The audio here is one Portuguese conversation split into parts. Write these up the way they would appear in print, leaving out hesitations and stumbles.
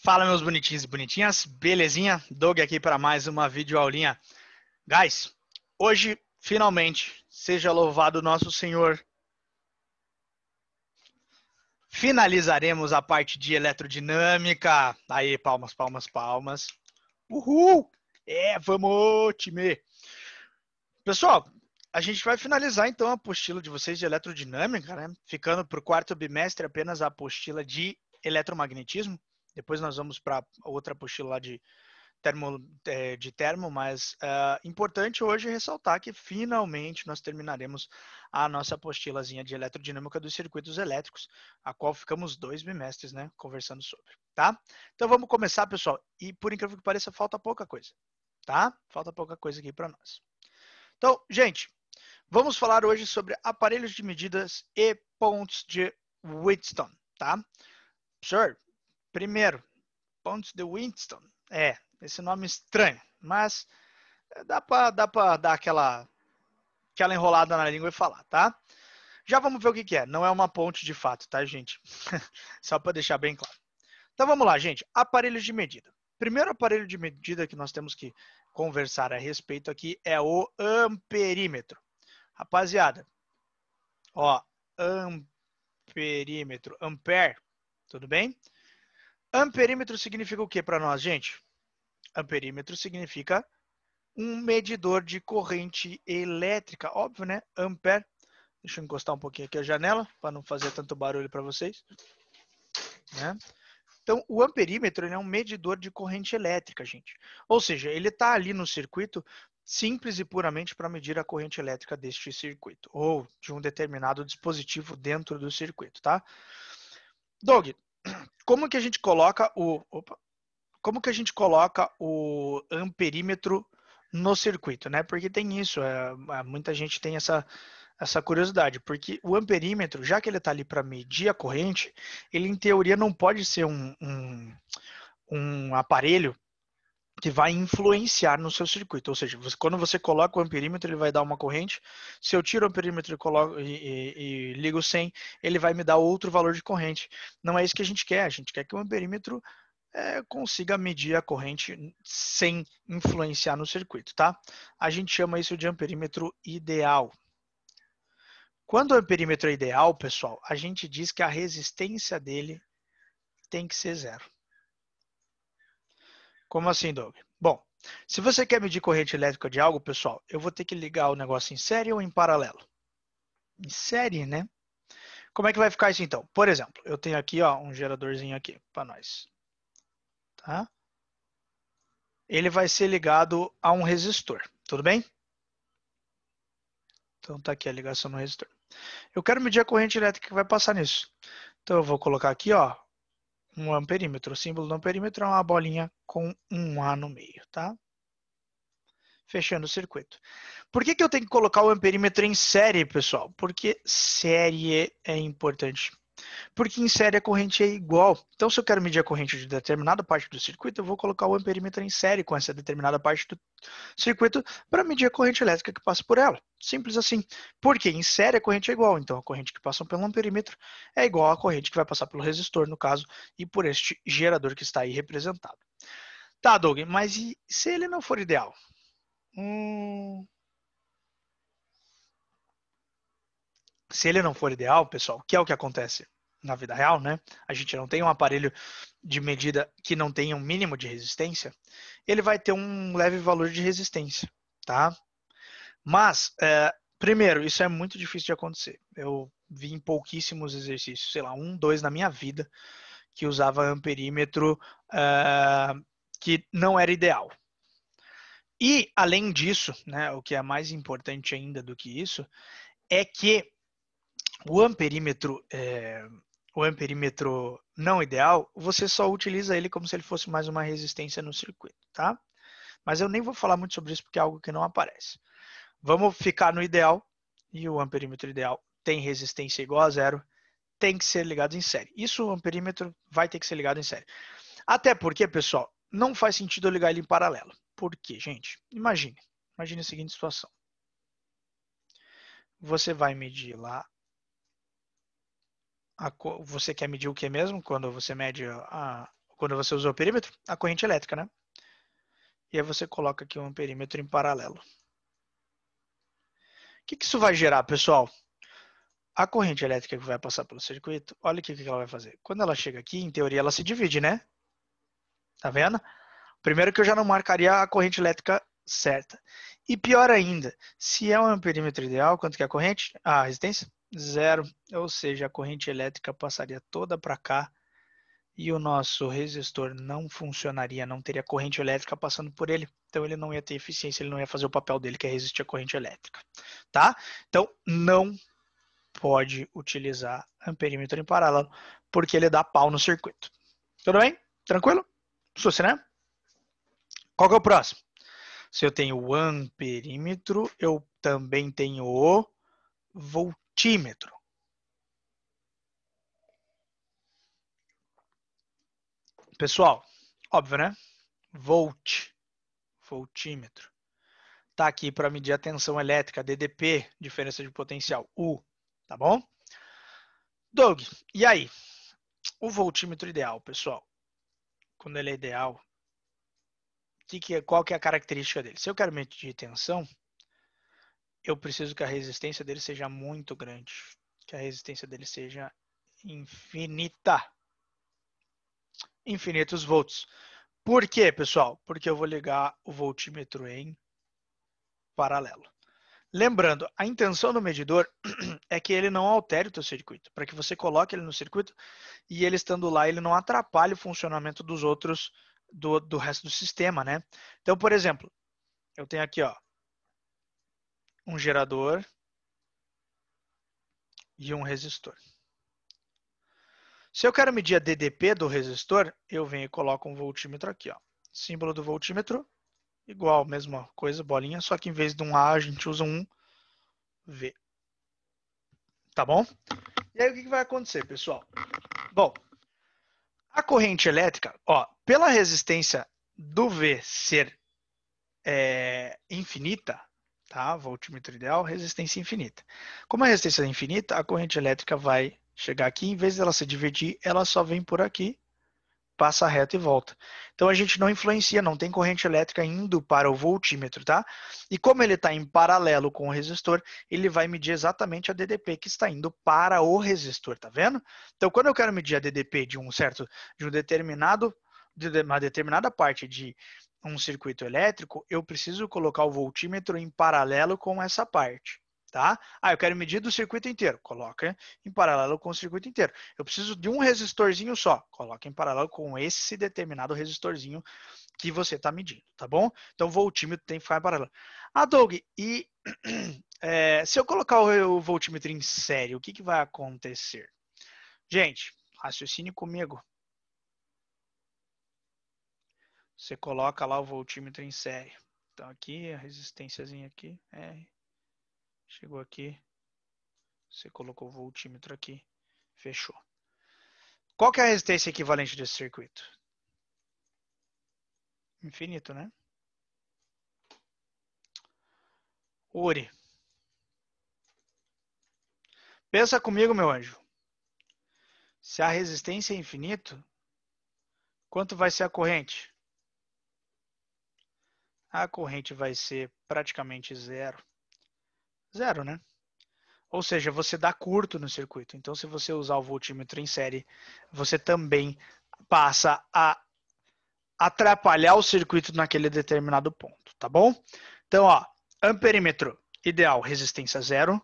Fala, meus bonitinhos e bonitinhas, belezinha? Doug aqui para mais uma videoaulinha. Guys, hoje, finalmente, seja louvado nosso Senhor, finalizaremos a parte de eletrodinâmica. Aí, palmas, palmas, palmas. Uhul! Vamos, time! Pessoal, a gente vai finalizar então a apostila de vocês de eletrodinâmica, né? Ficando para o quarto bimestre apenas a apostila de eletromagnetismo. Depois nós vamos para outra apostila lá de termo, mas importante hoje ressaltar que finalmente nós terminaremos a nossa apostilazinha de eletrodinâmica dos circuitos elétricos, a qual ficamos 2 bimestres, né, conversando sobre, tá? Então vamos começar, pessoal, e por incrível que pareça, falta pouca coisa, tá? Falta pouca coisa aqui para nós. Então, gente, vamos falar hoje sobre aparelhos de medidas e pontos de Wheatstone, tá? Sir, primeiro, pontos de Wheatstone. Esse nome estranho, mas dá pra dar aquela enrolada na língua e falar, tá? Já vamos ver o que é. Não é uma ponte de fato, tá, gente? Só para deixar bem claro. Então vamos lá, gente. Aparelhos de medida. Primeiro aparelho de medida que nós temos que conversar a respeito aqui é o amperímetro. Rapaziada, ó, amperímetro, ampere, tudo bem? Amperímetro significa o que para nós, gente? Amperímetro significa um medidor de corrente elétrica, óbvio, né? Ampere. Deixa eu encostar um pouquinho aqui a janela, para não fazer tanto barulho para vocês. Né? Então, o amperímetro ele é um medidor de corrente elétrica, gente. Ou seja, ele está ali no circuito simples e puramente para medir a corrente elétrica deste circuito, ou de um determinado dispositivo dentro do circuito, tá? Doug, como que a gente coloca como que a gente coloca o amperímetro no circuito, né? Porque tem isso, muita gente tem essa curiosidade, porque o amperímetro, já que ele está ali para medir a corrente, ele em teoria não pode ser um aparelho que vai influenciar no seu circuito, ou seja, quando você coloca o amperímetro, ele vai dar uma corrente, se eu tiro o amperímetro e ligo sem, ele vai me dar outro valor de corrente. Não é isso que a gente quer que o amperímetro consiga medir a corrente sem influenciar no circuito, tá? A gente chama isso de amperímetro ideal. Quando o amperímetro é ideal, pessoal, a gente diz que a resistência dele tem que ser zero. Como assim, Doug? Bom, se você quer medir corrente elétrica de algo, pessoal, eu vou ter que ligar o negócio em série ou em paralelo? Em série, né? Como é que vai ficar isso então? Por exemplo, eu tenho aqui ó, um geradorzinho aqui para nós. Tá? Ele vai ser ligado a um resistor, tudo bem? Então tá aqui a ligação no resistor. Eu quero medir a corrente elétrica que vai passar nisso. Então eu vou colocar aqui ó, um amperímetro. O símbolo do amperímetro é uma bolinha com um A no meio, tá? Fechando o circuito. Por que eu tenho que colocar o amperímetro em série, pessoal? Porque série é importante. Porque em série a corrente é igual. Então, se eu quero medir a corrente de determinada parte do circuito, eu vou colocar o amperímetro em série com essa determinada parte do circuito para medir a corrente elétrica que passa por ela. Simples assim. Porque em série a corrente é igual. Então, a corrente que passa pelo amperímetro é igual à corrente que vai passar pelo resistor, no caso, e por este gerador que está aí representado. Tá, Doug, mas e se ele não for ideal? Se ele não for ideal, pessoal, que é o que acontece na vida real, né? A gente não tem um aparelho de medida que não tenha um mínimo de resistência, ele vai ter um leve valor de resistência, tá? Mas, primeiro, isso é muito difícil de acontecer. Eu vi em pouquíssimos exercícios, sei lá, um, dois na minha vida, que usava amperímetro que não era ideal. E, além disso, né, o que é mais importante ainda do que isso, é que o amperímetro, o amperímetro não ideal, você só utiliza ele como se ele fosse mais uma resistência no circuito, tá? Mas eu nem vou falar muito sobre isso porque é algo que não aparece. Vamos ficar no ideal, e o amperímetro ideal tem resistência igual a zero, tem que ser ligado em série. Isso o amperímetro vai ter que ser ligado em série. Até porque, pessoal, não faz sentido eu ligar ele em paralelo. Por quê, gente? Imagine a seguinte situação. Você vai medir lá você quer medir o que mesmo quando você mede a quando você usou o perímetro? A corrente elétrica, né? E aí você coloca aqui um perímetro em paralelo. O que isso vai gerar, pessoal? A corrente elétrica que vai passar pelo circuito, olha o que ela vai fazer. Quando ela chega aqui, em teoria, ela se divide, né? Tá vendo? Primeiro que eu já não marcaria a corrente elétrica certa. E pior ainda, se é um perímetro ideal, quanto que é a corrente? A resistência? 0. Ou seja, a corrente elétrica passaria toda para cá e o nosso resistor não funcionaria, não teria corrente elétrica passando por ele. Então ele não ia ter eficiência, ele não ia fazer o papel dele, que é resistir à corrente elétrica. Tá? Então não pode utilizar amperímetro em paralelo, porque ele dá pau no circuito. Tudo bem? Tranquilo? Sussa, né? Qual que é o próximo? Se eu tenho o amperímetro, eu também tenho o voltímetro. Pessoal, óbvio, né? Voltímetro. Tá aqui para medir a tensão elétrica, DDP, diferença de potencial, U, tá bom? Doug, e aí? O voltímetro ideal, pessoal, quando ele é ideal, qual que é a característica dele? Se eu quero medir tensão, eu preciso que a resistência dele seja muito grande, que a resistência dele seja infinita. Infinitos volts. Por quê, pessoal? Porque eu vou ligar o voltímetro em paralelo. Lembrando, a intenção do medidor é que ele não altere o teu circuito, para que você coloque ele no circuito e ele estando lá, ele não atrapalhe o funcionamento dos outros, do resto do sistema, né? Então, por exemplo, eu tenho aqui, ó, um gerador e um resistor. Se eu quero medir a DDP do resistor, eu venho e coloco um voltímetro aqui, ó. Símbolo do voltímetro, igual, mesma coisa, bolinha, só que em vez de um A, a gente usa um V. Tá bom? E aí o que vai acontecer, pessoal? Bom, a corrente elétrica, ó, pela resistência do V ser infinita, tá? Voltímetro ideal, resistência infinita. Como a resistência é infinita, a corrente elétrica vai chegar aqui, em vez dela se dividir, ela só vem por aqui, passa reto e volta. Então a gente não influencia, não tem corrente elétrica indo para o voltímetro, tá? E como ele está em paralelo com o resistor, ele vai medir exatamente a DDP que está indo para o resistor, tá vendo? Então quando eu quero medir a DDP de uma determinada parte de um circuito elétrico, eu preciso colocar o voltímetro em paralelo com essa parte. Tá? Eu quero medir do circuito inteiro. Coloca em paralelo com o circuito inteiro. Eu preciso de um resistorzinho só. Coloca em paralelo com esse determinado resistorzinho que você está medindo, tá bom? Então o voltímetro tem que ficar em paralelo. Doug, e se eu colocar o voltímetro em série, o que vai acontecer? Gente, raciocine comigo. Você coloca lá o voltímetro em série. Então aqui, a resistênciazinha aqui, R. Chegou aqui. Você colocou o voltímetro aqui. Fechou. Qual que é a resistência equivalente desse circuito? Infinito, né? Uri. Pensa comigo, meu anjo. Se a resistência é infinito, quanto vai ser a corrente? A corrente vai ser praticamente zero. Zero, né? Ou seja, você dá curto no circuito. Então, se você usar o voltímetro em série, você também passa a atrapalhar o circuito naquele determinado ponto, tá bom? Então, ó, amperímetro ideal, resistência zero,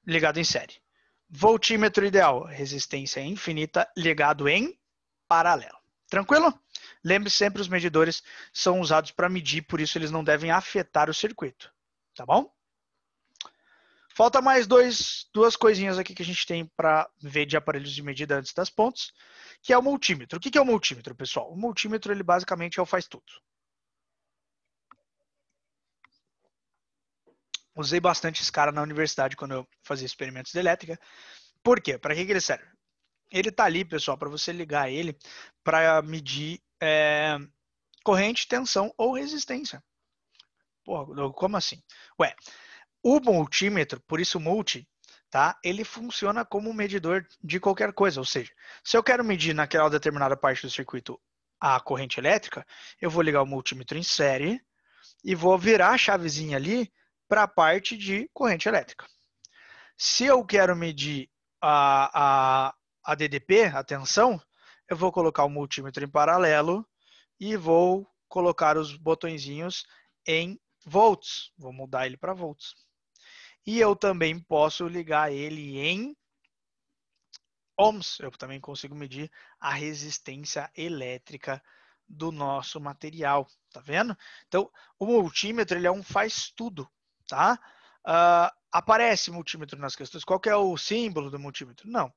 ligado em série. Voltímetro ideal, resistência infinita, ligado em paralelo. Tranquilo? Lembre sempre, os medidores são usados para medir, por isso eles não devem afetar o circuito, tá bom? Falta mais duas coisinhas aqui que a gente tem para ver de aparelhos de medida antes das pontes, que é o multímetro. O que é o multímetro, pessoal? O multímetro, ele basicamente é o faz tudo. Usei bastante esse cara na universidade quando eu fazia experimentos de elétrica. Por quê? Para que ele serve? Ele tá ali, pessoal, para você ligar ele para medir corrente, tensão ou resistência. Porra, como assim? Ué, o multímetro, por isso multi, tá? Ele funciona como um medidor de qualquer coisa, ou seja, se eu quero medir naquela determinada parte do circuito a corrente elétrica, eu vou ligar o multímetro em série e vou virar a chavezinha ali para a parte de corrente elétrica. Se eu quero medir a DDP, a tensão, eu vou colocar o multímetro em paralelo e vou colocar os botõezinhos em volts. Vou mudar ele para volts. E eu também posso ligar ele em ohms. Eu também consigo medir a resistência elétrica do nosso material. Tá vendo? Então, o multímetro ele é um faz tudo, tá? Aparece multímetro nas questões. Qual que é o símbolo do multímetro? Não.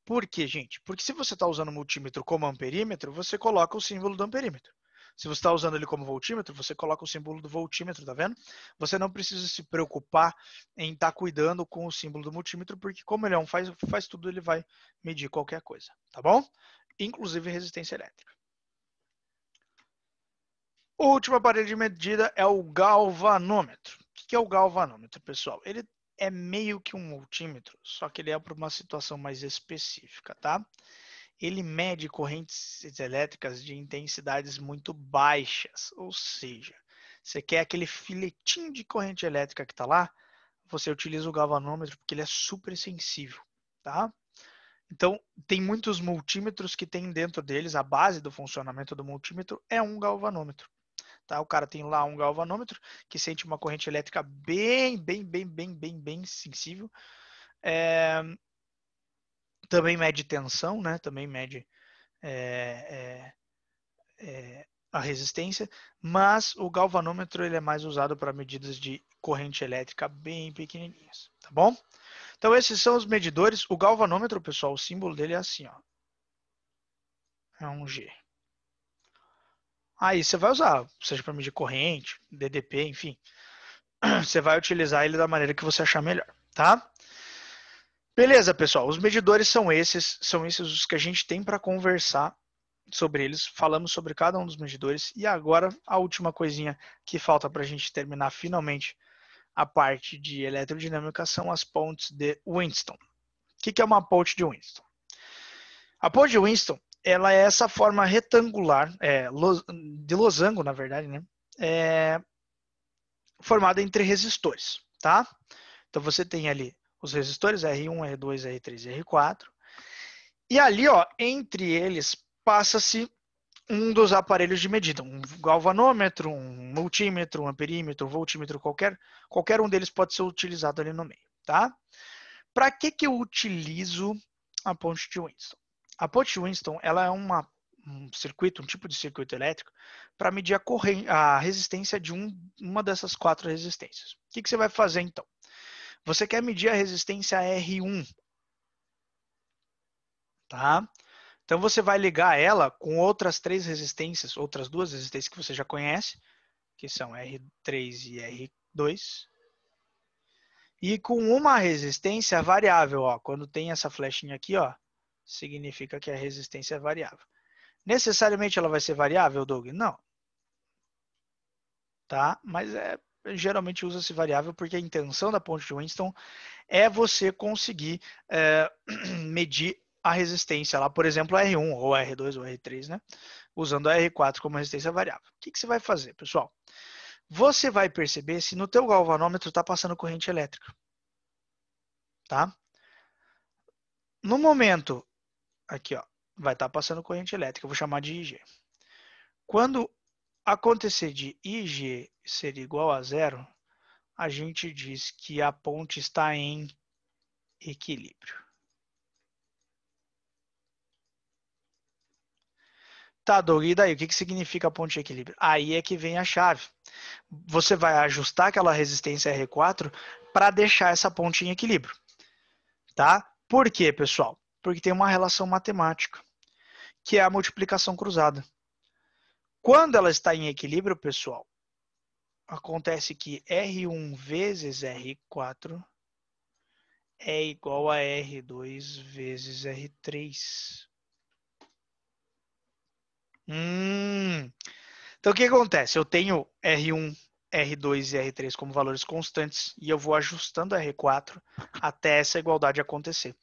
Por quê, gente? Porque se você está usando o multímetro como amperímetro, você coloca o símbolo do amperímetro. Se você está usando ele como voltímetro, você coloca o símbolo do voltímetro, tá vendo? Você não precisa se preocupar em estar cuidando com o símbolo do multímetro, porque como ele é um faz tudo, ele vai medir qualquer coisa, tá bom? Inclusive resistência elétrica. O último aparelho de medida é o galvanômetro. O que é o galvanômetro, pessoal? Ele é meio que um multímetro, só que ele é para uma situação mais específica, tá? Ele mede correntes elétricas de intensidades muito baixas, ou seja, você quer aquele filetinho de corrente elétrica que está lá, você utiliza o galvanômetro porque ele é super sensível, tá? Então, tem muitos multímetros que tem dentro deles, a base do funcionamento do multímetro é um galvanômetro. Tá? O cara tem lá um galvanômetro que sente uma corrente elétrica bem sensível. Também mede tensão, né? Também mede a resistência, mas o galvanômetro ele é mais usado para medidas de corrente elétrica bem pequenininhas, tá bom? Então esses são os medidores. O galvanômetro, pessoal, o símbolo dele é assim, ó. É um G. Aí você vai usar, seja para medir corrente, DDP, enfim. Você vai utilizar ele da maneira que você achar melhor, tá? Beleza, pessoal. Os medidores são esses os que a gente tem para conversar sobre eles. Falamos sobre cada um dos medidores e agora a última coisinha que falta para a gente terminar finalmente a parte de eletrodinâmica são as pontes de Winston. O que é uma ponte de Winston? A ponte de Winston ela é essa forma retangular, de losango, na verdade, né? Formada entre resistores, tá? Então você tem ali os resistores R1, R2, R3 e R4. E ali, ó, entre eles, passa-se um dos aparelhos de medida, um galvanômetro, um multímetro, um amperímetro, um voltímetro, qualquer um deles pode ser utilizado ali no meio, tá? Para que eu utilizo a ponte de Winston? A ponte de Winston, ela é um tipo de circuito elétrico para medir a resistência de uma dessas 4 resistências. O que você vai fazer então? Você quer medir a resistência R1, tá? Então você vai ligar ela com outras 3 resistências, outras 2 resistências que você já conhece, que são R3 e R2. E com uma resistência variável, ó, quando tem essa flechinha aqui, ó, significa que a resistência é variável. Necessariamente ela vai ser variável, Doug? Não. Tá? Mas geralmente usa-se variável porque a intenção da ponte de Winston é você conseguir medir a resistência lá, por exemplo, a R1 ou a R2 ou a R3, né? Usando a R4 como resistência variável. O que você vai fazer, pessoal? Você vai perceber se no teu galvanômetro está passando corrente elétrica, tá? No momento, aqui ó, vai estar passando corrente elétrica, eu vou chamar de IG. Quando acontecer de IG ser igual a zero, a gente diz que a ponte está em equilíbrio. Tá, Doug, e daí? O que significa a ponte de equilíbrio? Aí é que vem a chave. Você vai ajustar aquela resistência R4 para deixar essa ponte em equilíbrio. Tá? Por quê, pessoal? Porque tem uma relação matemática, que é a multiplicação cruzada. Quando ela está em equilíbrio, pessoal, acontece que R1 vezes R4 é igual a R2 vezes R3. Então o que acontece? Eu tenho R1 R2 e R3 como valores constantes e eu vou ajustando a R4 até essa igualdade acontecer.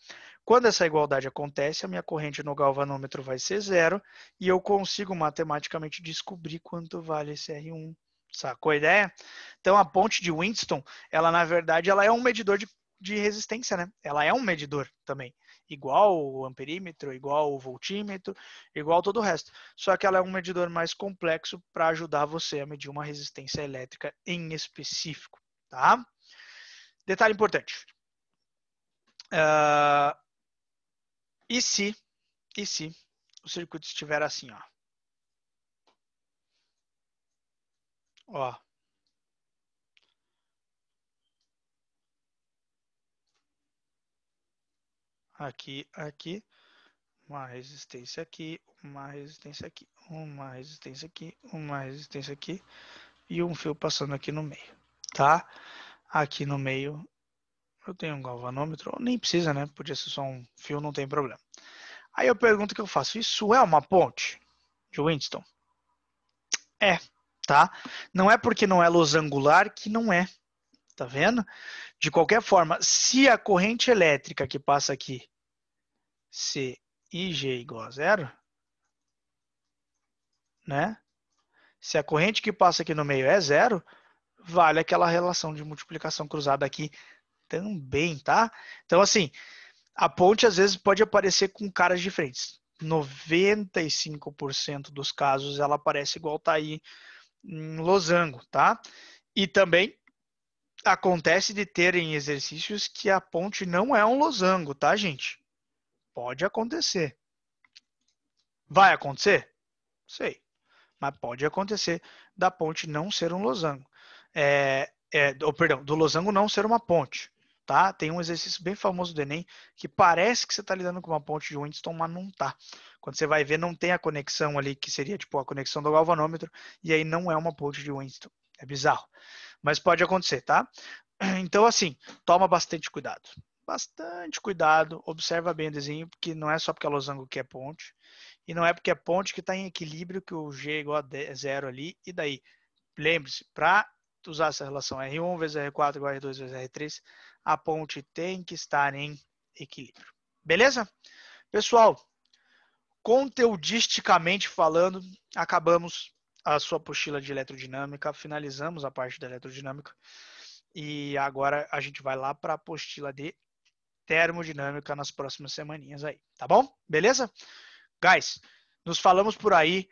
Quando essa igualdade acontece, a minha corrente no galvanômetro vai ser zero e eu consigo matematicamente descobrir quanto vale esse R1. Sacou a ideia? Então a ponte de Winston, ela na verdade ela é um medidor de resistência, né? Ela é um medidor também, igual o amperímetro, igual o voltímetro, igual todo o resto. Só que ela é um medidor mais complexo para ajudar você a medir uma resistência elétrica em específico, tá? Detalhe importante. E se o circuito estiver assim, ó. Ó. Aqui, aqui, uma resistência aqui, uma resistência aqui, uma resistência aqui, uma resistência aqui e um fio passando aqui no meio, tá? Aqui no meio eu tenho um galvanômetro, nem precisa, né? Podia ser só um fio, não tem problema. Aí eu pergunto o que eu faço, isso é uma ponte de Winston? É, tá? Não é porque não é losangular que não é, tá vendo? De qualquer forma, se a corrente elétrica que passa aqui, C e G igual a zero, né? Se a corrente que passa aqui no meio é zero, vale aquela relação de multiplicação cruzada aqui também, tá? Então, assim, a ponte às vezes pode aparecer com caras diferentes. 95% dos casos ela aparece igual tá aí em losango, tá? E também acontece de terem exercícios que a ponte não é um losango, tá, gente? Pode acontecer. Vai acontecer? Sei. Mas pode acontecer da ponte não ser um losango. Perdão, do losango não ser uma ponte. Tá? Tem um exercício bem famoso do Enem que parece que você está lidando com uma ponte de Winston, mas não tá. Quando você vai ver, não tem a conexão ali, que seria tipo a conexão do galvanômetro, e aí não é uma ponte de Winston. É bizarro. Mas pode acontecer, tá? Então, assim, toma bastante cuidado. Bastante cuidado, observa bem o desenho, porque não é só porque é losango que é ponte, e não é porque é ponte que está em equilíbrio que o G é igual a zero ali, e daí, lembre-se, para usar essa relação R1 vezes R4 igual a R2 vezes R3, a ponte tem que estar em equilíbrio. Beleza? Pessoal, conteudisticamente falando, acabamos a sua apostila de eletrodinâmica, finalizamos a parte da eletrodinâmica, e agora a gente vai lá para a apostila de termodinâmica nas próximas semaninhas aí, tá bom? Beleza? Guys, nos falamos por aí.